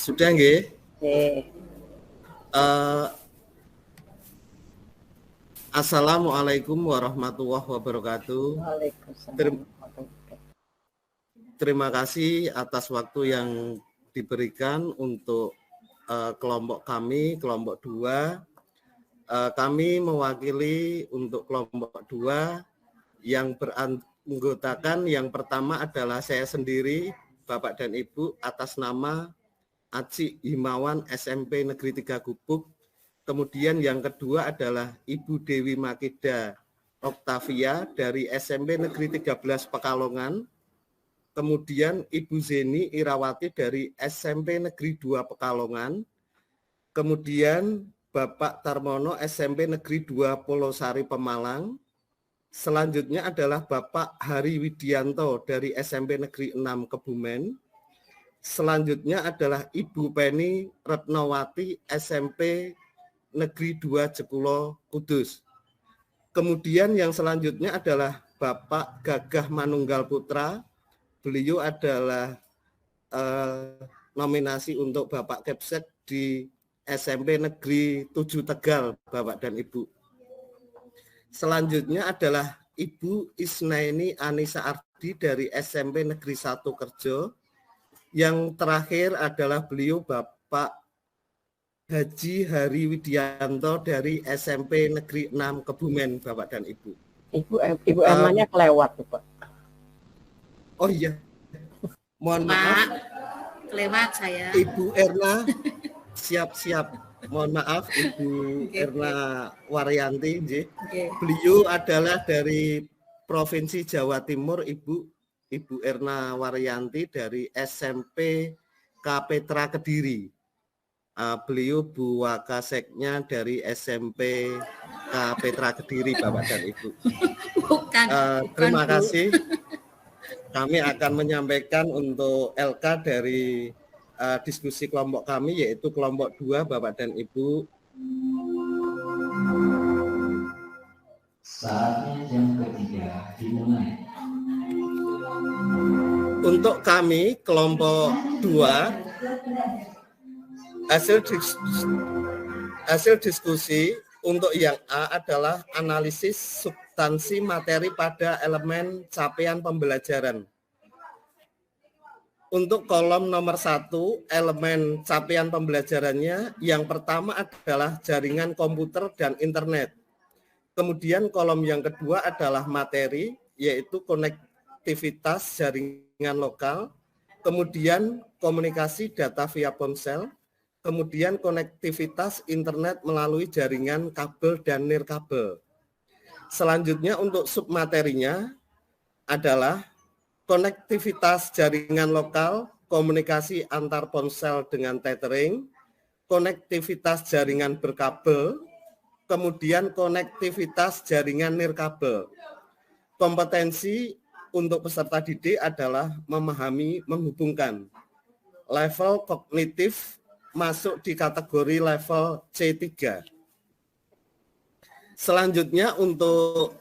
Sudah nggih? Assalamualaikum warahmatullahi wabarakatuh. Terima kasih atas waktu yang diberikan untuk kelompok kami, kelompok 2. Kami mewakili untuk kelompok 2 yang beranggotakan yang pertama adalah saya sendiri, Bapak dan Ibu, atas nama Aci Himawan SMP Negeri 3 Gubuk. Kemudian yang kedua adalah Ibu Dewi Makida Oktavia dari SMP Negeri 13 Pekalongan. Kemudian Ibu Zeni Irawati dari SMP Negeri 2 Pekalongan. Kemudian Bapak Tarmono SMP Negeri 2 Polosari Pemalang. Selanjutnya adalah Bapak Hari Widianto dari SMP Negeri 6 Kebumen. Selanjutnya adalah Ibu Penny Retnowati SMP Negeri 2 Jekulo Kudus. Kemudian yang selanjutnya adalah Bapak Gagah Manunggal Putra. Beliau adalah nominasi untuk Bapak Kepsek di SMP Negeri 7 Tegal, Bapak dan Ibu. Selanjutnya adalah Ibu Isnaini Anissa Ardi dari SMP Negeri 1 Kerjo. Yang terakhir adalah beliau Bapak Haji Hari Widianto dari SMP Negeri 6 Kebumen, Bapak dan Ibu. Ibu Ernanya kelewat, Pak. Oh iya. Mohon maaf. Kelewat saya. Ibu Erna siap-siap. Mohon maaf Ibu Erna Waryanti. Beliau adalah dari Provinsi Jawa Timur, Ibu Erna Waryanti dari SMP Kapetra Kediri. Beliau Bu Wakaseknya dari SMP Kapetra Kediri, Bapak dan Ibu. Terima kasih. Kami akan menyampaikan untuk LK dari diskusi kelompok kami, yaitu kelompok 2, Bapak dan Ibu. Saatnya jam ketiga dimulai. Untuk kami, kelompok 2, hasil diskusi untuk yang A adalah analisis substansi materi pada elemen capaian pembelajaran. Untuk kolom nomor 1, elemen capaian pembelajarannya, yang pertama adalah jaringan komputer dan internet. Kemudian kolom yang kedua adalah materi, yaitu konektivitas jaringan lokal. Kemudian komunikasi data via ponsel. Kemudian konektivitas internet melalui jaringan kabel dan nirkabel. Selanjutnya untuk submaterinya adalah konektivitas jaringan lokal, komunikasi antar ponsel dengan tethering, konektivitas jaringan berkabel, kemudian konektivitas jaringan nirkabel. Kompetensi untuk peserta didik adalah memahami, menghubungkan. Level kognitif masuk di kategori level C3. Selanjutnya untuk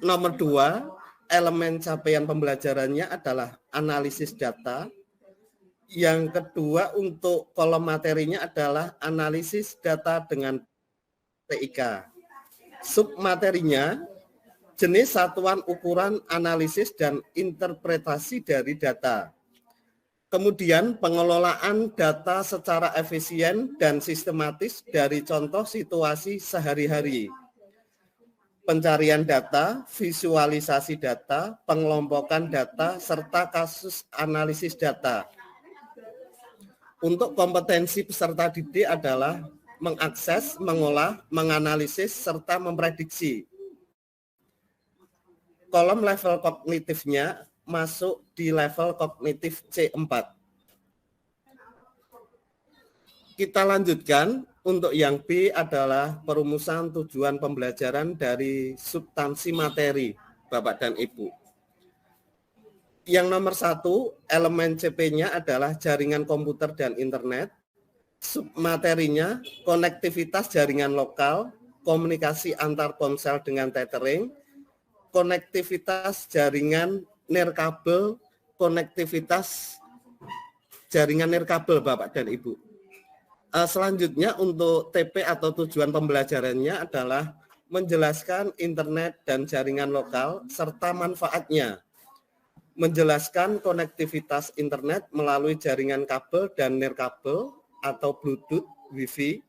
nomor 2, elemen capaian pembelajarannya adalah analisis data. Yang kedua untuk kolom materinya adalah analisis data dengan TIK. Submaterinya jenis satuan ukuran analisis dan interpretasi dari data. Kemudian pengelolaan data secara efisien dan sistematis dari contoh situasi sehari-hari. Pencarian data, visualisasi data, pengelompokan data, serta kasus analisis data. Untuk kompetensi peserta didik adalah mengakses, mengolah, menganalisis, serta memprediksi. Kolom level kognitifnya masuk di level kognitif C4. Kita lanjutkan, untuk yang B adalah perumusan tujuan pembelajaran dari substansi materi, Bapak dan Ibu. Yang nomor 1, elemen CP-nya adalah jaringan komputer dan internet. Submaterinya, konektivitas jaringan lokal, komunikasi antar ponsel dengan tethering, konektivitas jaringan nirkabel, konektivitas jaringan nirkabel Bapak dan Ibu. Selanjutnya untuk TP atau tujuan pembelajarannya adalah menjelaskan internet dan jaringan lokal serta manfaatnya, menjelaskan konektivitas internet melalui jaringan kabel dan nirkabel atau Bluetooth, Wi-Fi,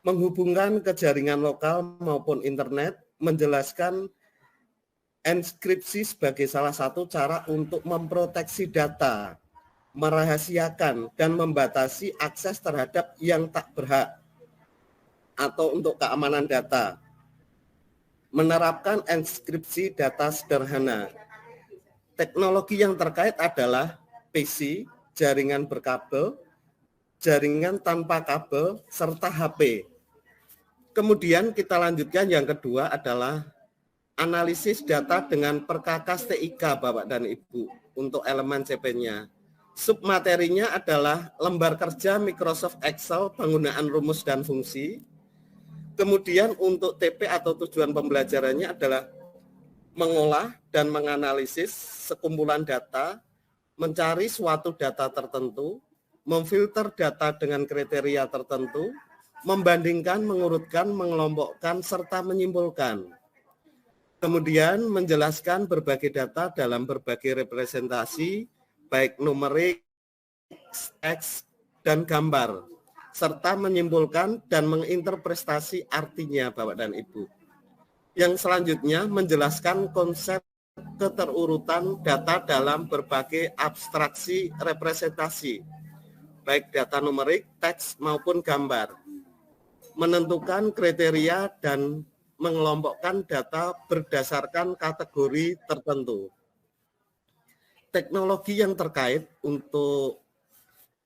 menghubungkan ke jaringan lokal maupun internet, menjelaskan enskripsi sebagai salah satu cara untuk memproteksi data, merahasiakan dan membatasi akses terhadap yang tak berhak atau untuk keamanan data. Menerapkan enskripsi data sederhana. Teknologi yang terkait adalah PC, jaringan berkabel, jaringan tanpa kabel, serta HP. Kemudian kita lanjutkan yang kedua adalah analisis data dengan perkakas TIK Bapak dan Ibu untuk elemen CP-nya. Submaterinya adalah lembar kerja Microsoft Excel, penggunaan rumus dan fungsi. Kemudian untuk TP atau tujuan pembelajarannya adalah mengolah dan menganalisis sekumpulan data, mencari suatu data tertentu, memfilter data dengan kriteria tertentu, membandingkan, mengurutkan, mengelompokkan, serta menyimpulkan. Kemudian menjelaskan berbagai data dalam berbagai representasi, baik numerik, teks, dan gambar, serta menyimpulkan dan menginterpretasi artinya Bapak dan Ibu. Yang selanjutnya menjelaskan konsep keterurutan data dalam berbagai abstraksi representasi, baik data numerik, teks, maupun gambar. Menentukan kriteria dan mengelompokkan data berdasarkan kategori tertentu. Teknologi yang terkait untuk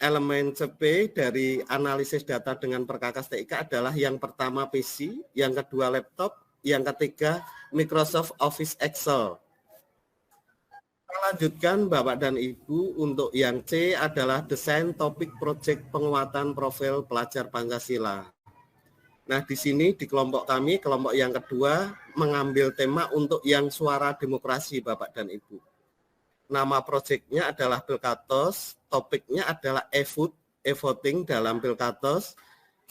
elemen CP dari analisis data dengan perkakas TIK adalah yang pertama PC, yang kedua laptop, yang ketiga Microsoft Office Excel. Kita lanjutkan Bapak dan Ibu, untuk yang C adalah desain topik proyek penguatan profil pelajar Pancasila. Nah, di sini di kelompok kami, kelompok yang kedua mengambil tema untuk yang suara demokrasi Bapak dan Ibu. Nama proyeknya adalah Pilkatos, topiknya adalah e-voting dalam Pilkatos.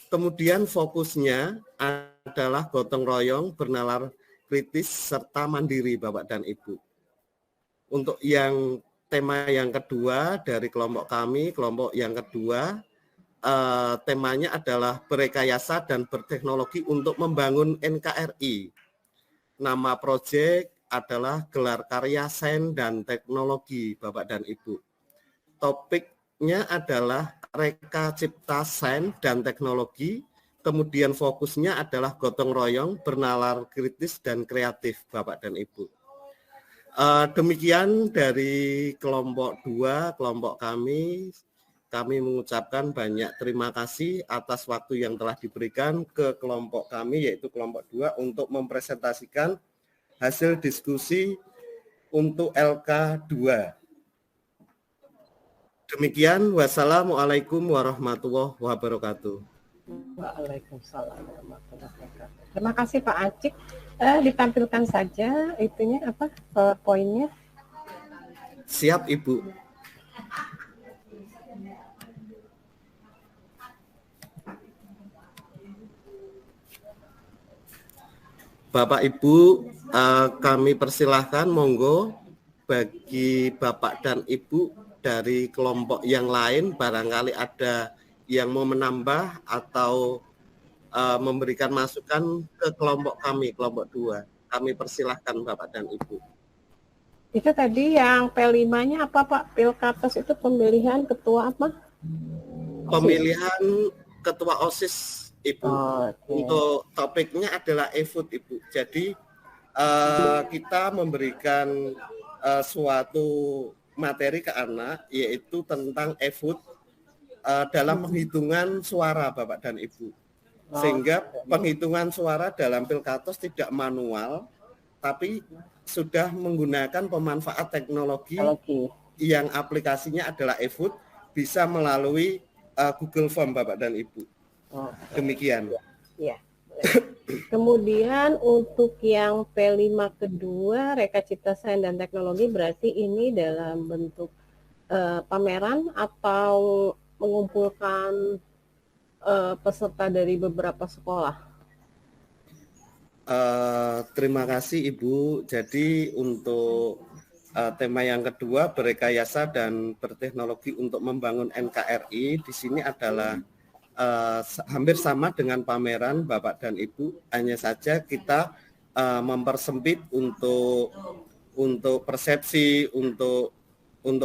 Kemudian fokusnya adalah gotong royong, bernalar kritis, serta mandiri Bapak dan Ibu. Untuk yang tema yang kedua dari kelompok kami, kelompok yang kedua, temanya adalah berekayasa dan berteknologi untuk membangun NKRI. Nama proyek adalah gelar karya sains dan teknologi Bapak dan Ibu. Topiknya adalah Reka Cipta Sains dan Teknologi, kemudian fokusnya adalah gotong royong, bernalar kritis dan kreatif Bapak dan Ibu. Demikian dari kelompok 2, kelompok kami mengucapkan banyak terima kasih atas waktu yang telah diberikan ke kelompok kami, yaitu kelompok 2, untuk mempresentasikan hasil diskusi untuk LK2. Demikian, wassalamualaikum warahmatullahi wabarakatuh. Waalaikumsalam warahmatullahi wabarakatuh. Terima kasih Pak Acik. Ditampilkan saja itunya apa poinnya. Siap Ibu. Bapak Ibu, kami persilahkan, monggo bagi Bapak dan Ibu dari kelompok yang lain, barangkali ada yang mau menambah atau memberikan masukan ke kelompok kami, kelompok 2. Kami persilahkan Bapak dan Ibu. Itu tadi yang P5-nya apa Pak? Pilkatos itu pemilihan ketua apa? Pemilihan ketua OSIS Ibu. Okay. Untuk topiknya adalah e-food Ibu. Jadi kita memberikan suatu materi ke anak, yaitu tentang e-food dalam penghitungan suara Bapak dan Ibu. Sehingga penghitungan suara dalam Pilkatos tidak manual, tapi sudah menggunakan pemanfaat teknologi yang aplikasinya adalah e-food, bisa melalui Google Form Bapak dan Ibu. Demikian. Ya. Kemudian untuk yang P5 kedua, Reka Cipta Sains dan Teknologi, berarti ini dalam bentuk pameran atau mengumpulkan peserta dari beberapa sekolah? Terima kasih Ibu. Jadi untuk tema yang kedua, berekayasa dan berteknologi untuk membangun NKRI, di sini adalah hampir sama dengan pameran Bapak dan Ibu, hanya saja kita mempersempit untuk persepsi, untuk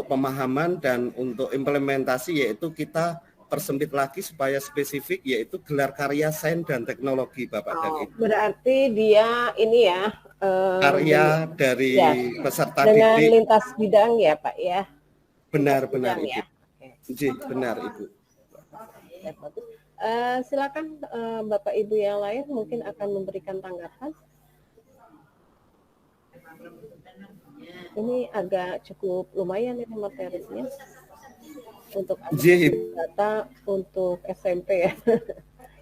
pemahaman dan untuk implementasi, yaitu kita persempit lagi supaya spesifik, yaitu gelar karya sains dan teknologi Bapak dan Ibu. Berarti dia ini ya Karya dari peserta dengan didik lintas bidang ya Pak ya. Benar Ibu. Ya? Benar Ibu. Silakan Bapak Ibu yang lain mungkin akan memberikan tanggapan. Ini agak cukup lumayan ini materinya untuk data untuk SMP ya.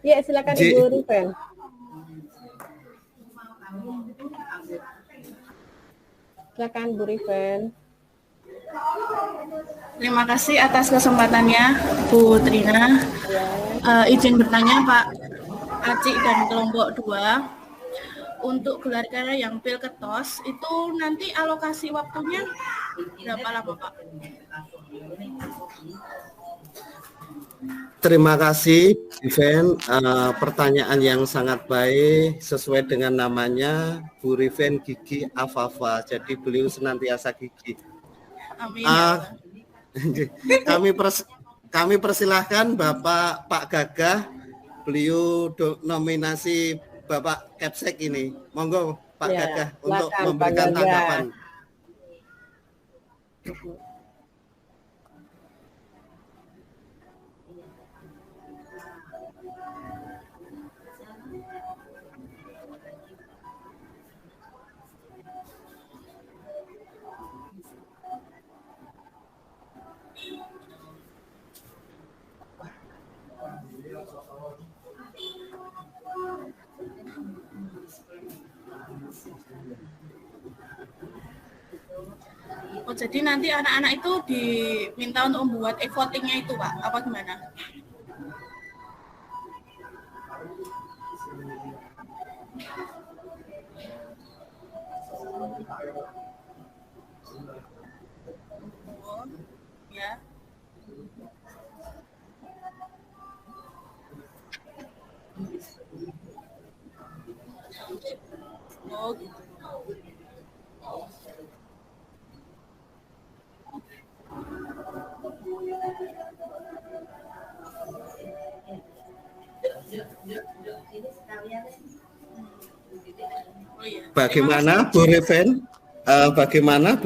Ya, silakan Ibu Riven. Silakan Bu Riven. Terima kasih atas kesempatannya Bu Trina. Izin bertanya Pak Acik dan kelompok 2. Untuk gelar karya yang Pilketos itu nanti alokasi waktunya berapa lama Pak? Terima kasih Riven, pertanyaan yang sangat baik, sesuai dengan namanya Bu Riven Gigi Afafa, jadi beliau senantiasa gigi. Amin. Kami persilahkan Bapak Pak Gagah, beliau nominasi Bapak Kepsek ini. Monggo Pak Gagah untuk memberikan tanggapan. Oh, jadi nanti anak-anak itu diminta untuk membuat e-votingnya itu Pak, apa gimana? Oh, ya. Oh, gitu. Bagaimana Bu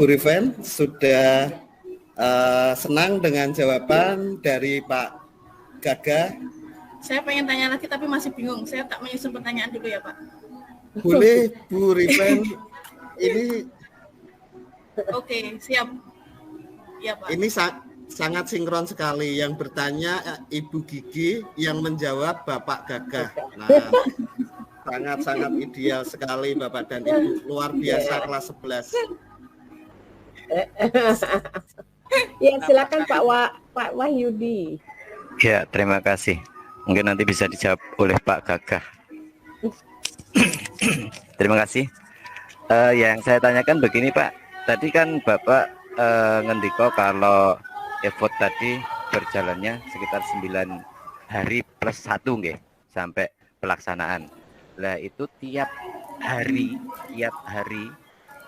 Riven? Sudah senang dengan jawaban dari Pak Gagah? Saya pengen tanya lagi tapi masih bingung. Saya tak menyusun pertanyaan dulu ya Pak. Boleh Bu Riven. Ini Oke, siap. Ya Pak. Ini sangat sinkron sekali. Yang bertanya Ibu Gigi, yang menjawab Bapak Gagah. Nah, sangat-sangat ideal sekali Bapak dan Ibu. Luar biasa kelas 11. Ya, silakan Pak Wahyudi. Ya, terima kasih. Mungkin nanti bisa dijawab oleh Pak Gagah. Terima kasih. Yang saya tanyakan begini Pak. Tadi kan Bapak ngendiko kalau e-vote tadi berjalannya sekitar 9 hari plus 1 nggih, sampai pelaksanaan. Lah itu tiap hari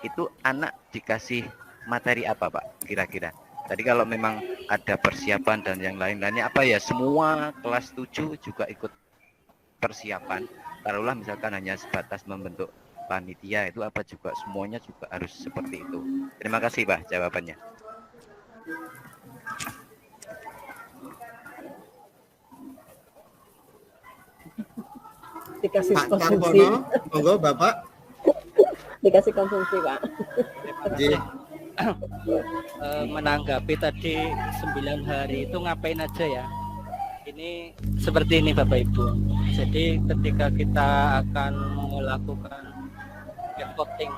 itu anak dikasih materi apa Pak kira-kira? Tadi kalau memang ada persiapan dan yang lain-lainnya apa ya, semua kelas 7 juga ikut persiapan. Taruhlah misalkan hanya sebatas membentuk panitia, itu apa juga semuanya juga harus seperti itu. Terima kasih Pak jawabannya. Dikasih Pak konsumsi. Karbono, monggo Bapak. Dikasih konsumsi Pak. Menanggapi tadi 9 hari itu ngapain aja ya? Ini seperti ini Bapak Ibu. Jadi ketika kita akan melakukan voting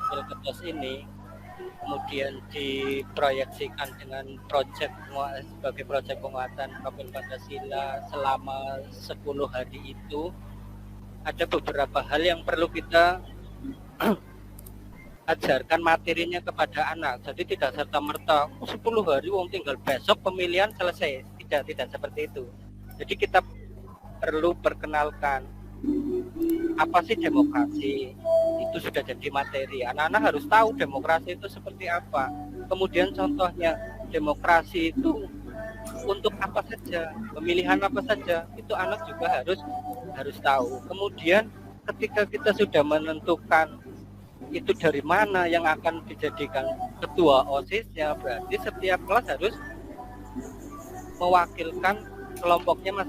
Pilketos ini, kemudian diproyeksikan dengan sebagai proyek penguatan profil Pancasila selama 10 hari itu, ada beberapa hal yang perlu kita ajarkan materinya kepada anak. Jadi tidak serta-merta 10 hari wong tinggal besok pemilihan selesai. Tidak seperti itu. Jadi kita perlu perkenalkan apa sih demokrasi. Itu sudah jadi materi. Anak-anak harus tahu demokrasi itu seperti apa. Kemudian contohnya demokrasi itu untuk apa saja, pemilihan apa saja, itu anak juga harus tahu. Kemudian ketika kita sudah menentukan itu dari mana yang akan dijadikan ketua OSIS-nya, berarti setiap kelas harus mewakilkan kelompoknya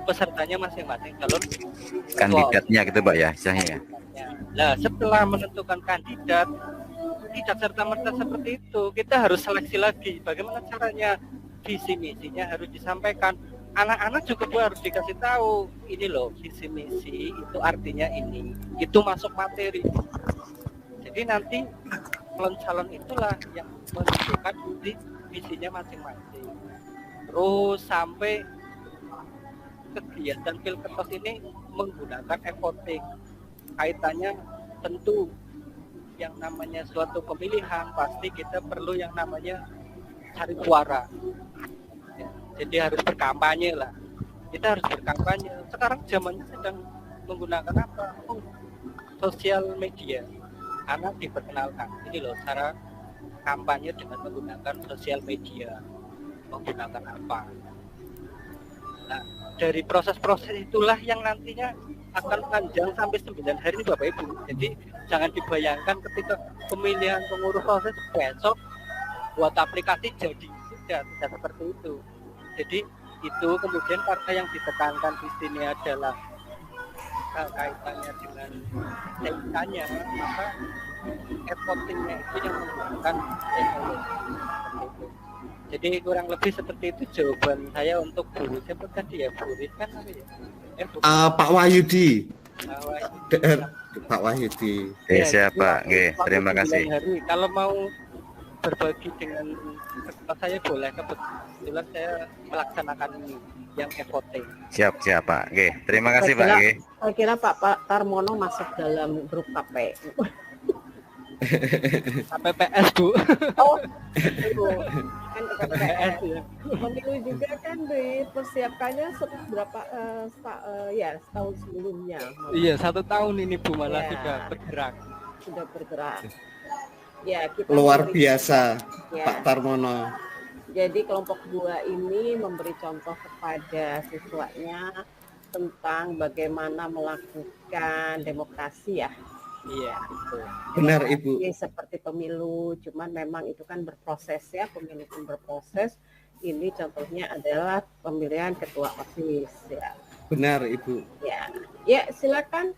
pesertanya masing-masing calon Kandidatnya gitu Pak ya, istilahnya ya. Nah, setelah menentukan kandidat, tidak serta-merta seperti itu. Kita harus seleksi lagi. Bagaimana caranya? Visi misinya harus disampaikan. Anak-anak juga harus dikasih tahu. Ini loh, visi misi itu artinya ini. Itu masuk materi. Jadi nanti calon-calon itulah yang menentukan visinya masing-masing. Terus sampai kegiatan Pilketos ini menggunakan e-voting. Kaitannya tentu yang namanya suatu pemilihan pasti kita perlu yang namanya cari suara. Jadi harus berkampanye lah. Kita harus berkampanye. Sekarang zamannya sedang menggunakan apa? Sosial media. Anak diperkenalkan. Ini loh cara kampanye dengan menggunakan sosial media. Menggunakan apa? Nah, dari proses-proses itulah yang nantinya akan panjang sampai 9 hari Bapak Ibu. Jadi jangan dibayangkan ketika pemilihan pengurus proses besok buat aplikasi jadi tidak seperti itu. Jadi itu kemudian karena yang ditekankan di sini adalah kaitannya dengan kaitannya, maka e-votingnya itu yang menggunakan teknologi seperti itu. Jadi kurang lebih seperti itu jawaban saya untuk Bu. Siapa tadi ya? Bu kan apa ya? Pak Wahyudi. Pak Wahyudi. Siapa? Terima kasih. Hari. Kalau mau berbagi dengan saya boleh, kebetulan saya melaksanakan ini yang e-voting. Siap Pak. Terima kasih Pak. Saya kira Pak Tarmono masuk dalam grup KPU. KPPS Bu. Oh, kan KPPS ya. Pemilu juga kan dipersiapkannya setahun sebelumnya. Iya, 1 tahun ini Bu malah sudah bergerak. Ya, kita luar biasa ya. Pak Tarmono. Jadi kelompok 2 ini memberi contoh kepada siswanya tentang bagaimana melakukan demokrasi ya. Iya, betul. Benar Ibu. Seperti pemilu, cuman memang itu kan berproses ya, pemilu pun berproses. Ini contohnya adalah pemilihan ketua OSIS ya. Benar Ibu. Ya silakan.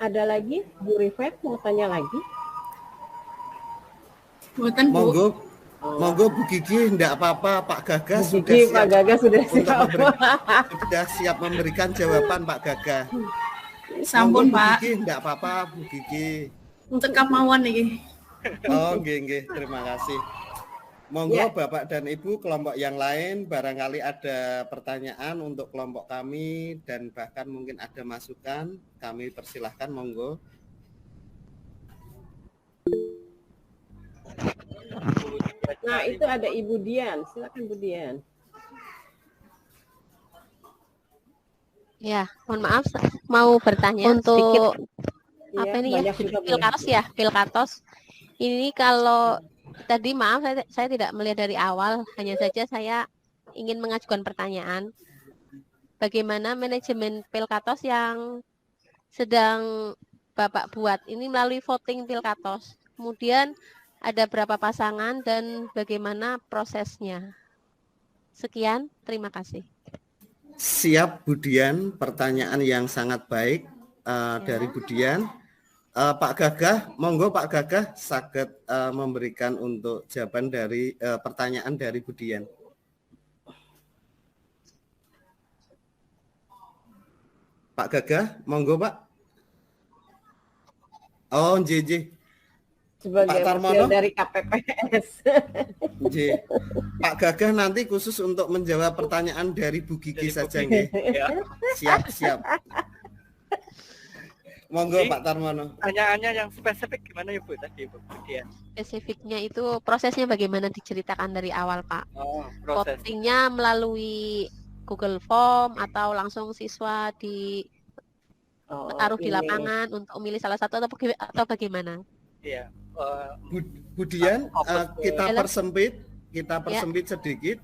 Ada lagi Bu Rifat mau tanya lagi? Buatan Bu. Monggo Bu Gigi, enggak apa-apa, Pak Gagas sudah siap. Pak Gagas sudah siap memberikan jawaban Pak Gagas. Sampun Pak. Bu Gigi, enggak apa-apa Bu Gigi. Untuk kamauan nih. Oh, nggih, terima kasih. Monggo Bapak dan Ibu kelompok yang lain barangkali ada pertanyaan untuk kelompok kami dan bahkan mungkin ada masukan, kami persilahkan monggo. Nah, itu ada Ibu Dian. Silakan Bu Dian. Ya, mohon maaf mau bertanya untuk sedikit. Apa ini ya? Pilkatos. Ini kalau tadi maaf saya tidak melihat dari awal, hanya saja saya ingin mengajukan pertanyaan. Bagaimana manajemen Pilkatos yang sedang Bapak buat ini melalui voting Pilkatos? Kemudian ada berapa pasangan dan bagaimana prosesnya? Sekian, terima kasih. Siap Bu Dian, pertanyaan yang sangat baik dari Bu Dian. Pak Gagah, monggo Pak Gagah saged memberikan untuk jawaban dari pertanyaan dari Bu Dian. Pak Gagah, monggo Pak. Oh, JJ. sebagai wakil dari KPPS. Pak Gagah nanti khusus untuk menjawab pertanyaan dari Bu Gigi saja nggih. Ya. Siap. Monggo Pak Tarmono. Pertanyaannya yang spesifik gimana ya Bu tadi Bu? Spesifiknya itu prosesnya bagaimana diceritakan dari awal Pak? Votingnya melalui Google Form atau langsung siswa taruh di lapangan untuk memilih salah satu atau bagaimana? Iya. Budian kita persempit sedikit.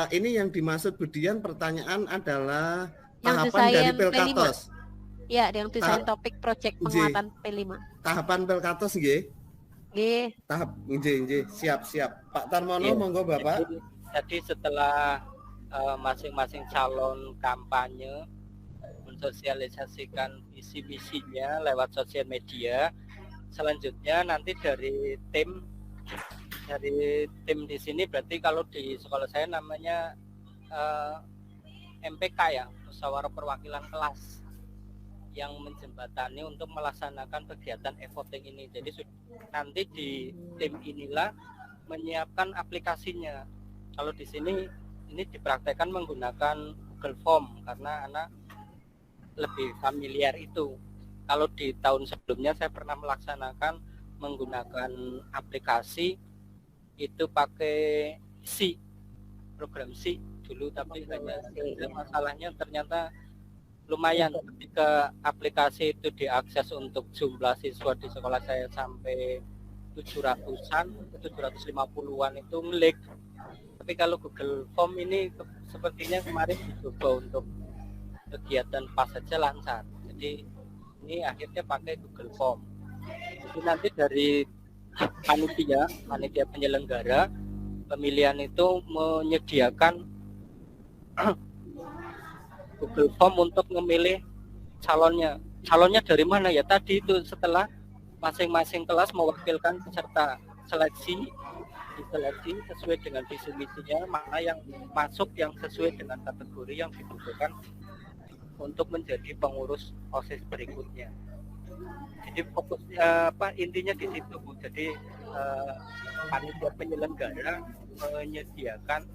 Ini yang dimaksud Budian pertanyaan adalah tahapan dari Pelkatos. Ya, yang desain topik proyek penguatan P5. Tahapan Pelkatos nggih. Nggih. Tahap nggih, siap. Pak Tarmono monggo Bapak. Jadi setelah masing-masing calon kampanye mensosialisasikan visi misinya lewat sosial media, selanjutnya nanti dari tim di sini, berarti kalau di sekolah saya namanya MPK ya, musyawarah perwakilan kelas, yang menjembatani untuk melaksanakan kegiatan e-voting ini. Jadi nanti di tim inilah menyiapkan aplikasinya. Kalau di sini ini dipraktekkan menggunakan Google Form karena anak lebih familiar itu. Kalau di tahun sebelumnya saya pernah melaksanakan menggunakan aplikasi itu pakai C, program C dulu, tapi hanya masalahnya ternyata lumayan ketika aplikasi itu diakses untuk jumlah siswa di sekolah saya sampai 750-an itu ngelag. Tapi kalau Google Form ini sepertinya kemarin dicoba untuk kegiatan pas saja lancar. Jadi ini akhirnya pakai Google Form. Jadi nanti dari panitia penyelenggara pemilihan itu menyediakan Google Form untuk memilih calonnya. Calonnya dari mana ya? Tadi itu setelah masing-masing kelas mewakilkan peserta diseleksi sesuai dengan visi misinya, mana yang masuk yang sesuai dengan kategori yang dibutuhkan untuk menjadi pengurus OSIS berikutnya. Jadi fokusnya intinya di situ Bu. Jadi panitia penyelenggara menyediakan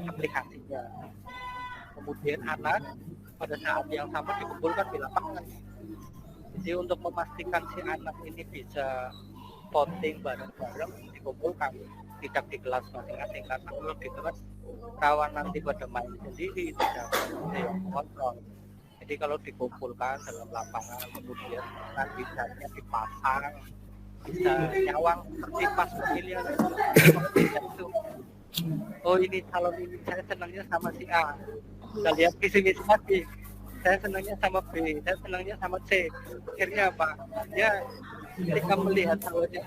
aplikasinya. Kemudian anak pada saat yang sama dikumpulkan di lapangan. Jadi untuk memastikan si anak ini bisa voting bareng-bareng dikumpulkan, tidak di kelas masing-masing, karena kalau di kelas rawan nanti pada main sendiri, tidak ada yang kontrol. Jadi kalau dikumpulkan dalam lapangan, kemudian kandidatnya dipasang, bisa nyawang seperti pas pemilihan itu. Oh ini calon ini saya senangnya sama si A, kita lihat visi-misi lagi, saya senangnya sama B, saya senangnya sama C. Akhirnya apa? Ya ketika melihat calonnya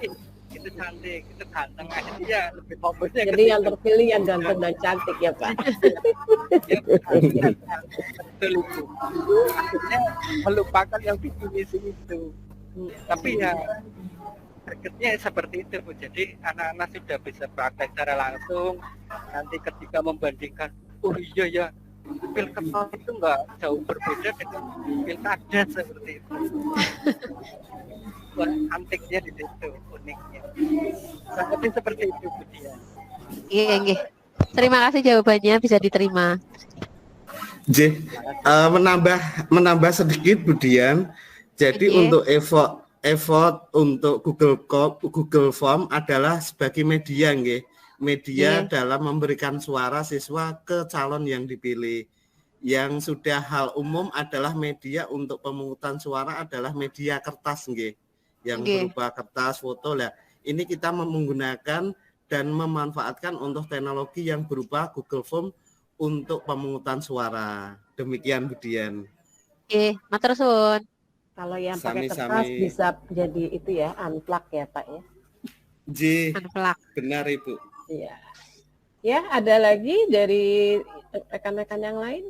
itu cantik, itu ganteng, akhirnya lebih fokusnya. Jadi yang terpilih yang ganteng dan cantik ya Pak. Betul itu. Akhirnya melupakan yang visi-misi itu. Tapi ya targetnya seperti itu Bu. Jadi anak-anak sudah bisa praktek secara langsung. Nanti ketika membandingkan, oh iya ya, pilkada itu nggak jauh berbeda dengan pilkada seperti itu. Wah, antiknya di situ, uniknya. Tapi seperti itu Bu Dia. Iya. Terima kasih jawabannya, bisa diterima. Menambah sedikit Bu Dian. Jadi untuk effort untuk Google Form adalah sebagai media nggih. Media dalam memberikan suara siswa ke calon yang dipilih. Yang sudah hal umum adalah media untuk pemungutan suara adalah media kertas nggih. Yang berupa kertas, foto lah. Ini kita menggunakan dan memanfaatkan untuk teknologi yang berupa Google Form untuk pemungutan suara. Demikian Bu Dian. Oke, matur suwun. Kalau yang pakai kertas bisa jadi itu ya, unplug ya Pak ya. Unplug. Benar Ibu. Iya. Ya, ada lagi dari rekan-rekan yang lain?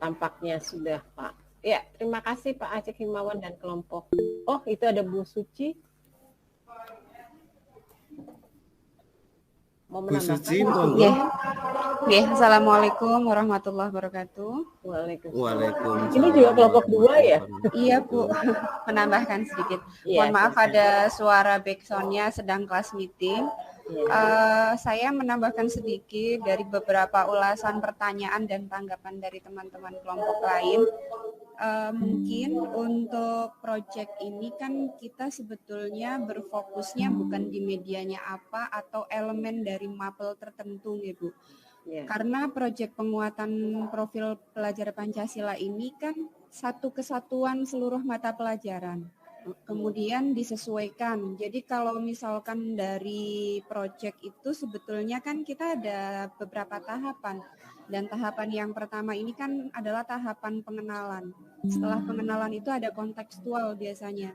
Tampaknya sudah Pak. Ya, terima kasih Pak Aceh Himawan dan kelompok. Oh, itu ada Bu Suci. Mau Bu Suci, menambahkan? monggo. Nggih, assalamualaikum warahmatullahi wabarakatuh. Waalaikumsalam. Ini juga kelompok 2 ya? Iya Bu, menambahkan sedikit. Mohon maaf ada suara backsound-nya sedang kelas meeting. Saya menambahkan sedikit dari beberapa ulasan pertanyaan dan tanggapan dari teman-teman kelompok lain. Mungkin untuk proyek ini kan kita sebetulnya berfokusnya bukan di medianya apa atau elemen dari mapel tertentu ya Bu. Karena proyek penguatan profil pelajar Pancasila ini kan satu kesatuan seluruh mata pelajaran. Kemudian disesuaikan. Jadi kalau misalkan dari proyek itu sebetulnya kan kita ada beberapa tahapan. Dan tahapan yang pertama ini kan adalah tahapan pengenalan. Setelah pengenalan itu ada kontekstual biasanya.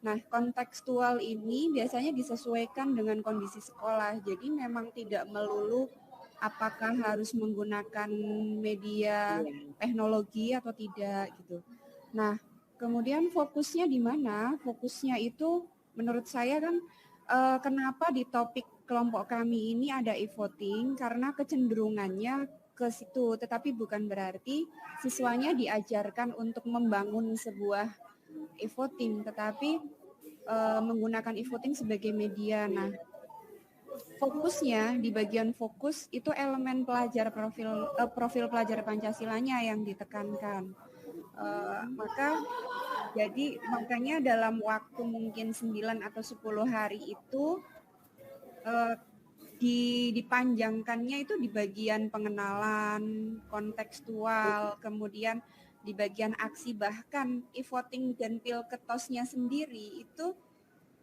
Nah, kontekstual ini biasanya disesuaikan dengan kondisi sekolah. Jadi memang tidak melulu apakah harus menggunakan media teknologi atau tidak gitu. Nah, kemudian fokusnya di mana? Fokusnya itu menurut saya kan kenapa di topik kelompok kami ini ada e-voting karena kecenderungannya ke situ, tetapi bukan berarti siswanya diajarkan untuk membangun sebuah e-voting, tetapi menggunakan e-voting sebagai media. Nah, fokusnya di bagian fokus itu elemen pelajar profil pelajar Pancasilanya yang ditekankan. Makanya dalam waktu mungkin 9 atau 10 hari itu dipanjangkannya itu di bagian pengenalan, kontekstual, kemudian di bagian aksi, bahkan e-voting dan pilketosnya sendiri itu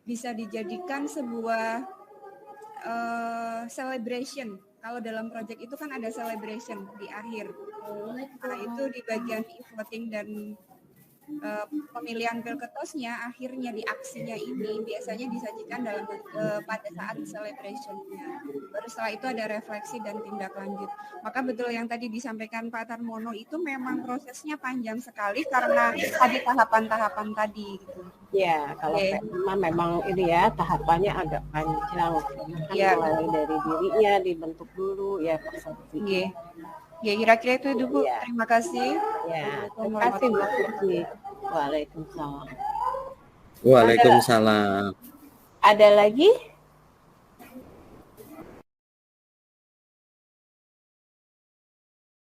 bisa dijadikan sebuah celebration. Kalau dalam proyek itu kan ada celebration di akhir. Nah, itu di bagian e-voting dan pemilihan pilketosnya akhirnya di aksinya ini biasanya disajikan dalam pada saat celebration-nya. Baru setelah itu ada refleksi dan tindak lanjut. Maka betul yang tadi disampaikan Pak Tarmono itu memang prosesnya panjang sekali karena tadi tahapan-tahapan tadi gitu. Ya, kalau memang ini ya tahapannya agak panjang. Kan mulai dari dirinya dibentuk dulu ya Pak Sakti. Ya kira-kira itu Bu. Ya. Terima kasih. Ya, terima kasih Mbak Suci. Waalaikumsalam. Waalaikumsalam. Ada lagi?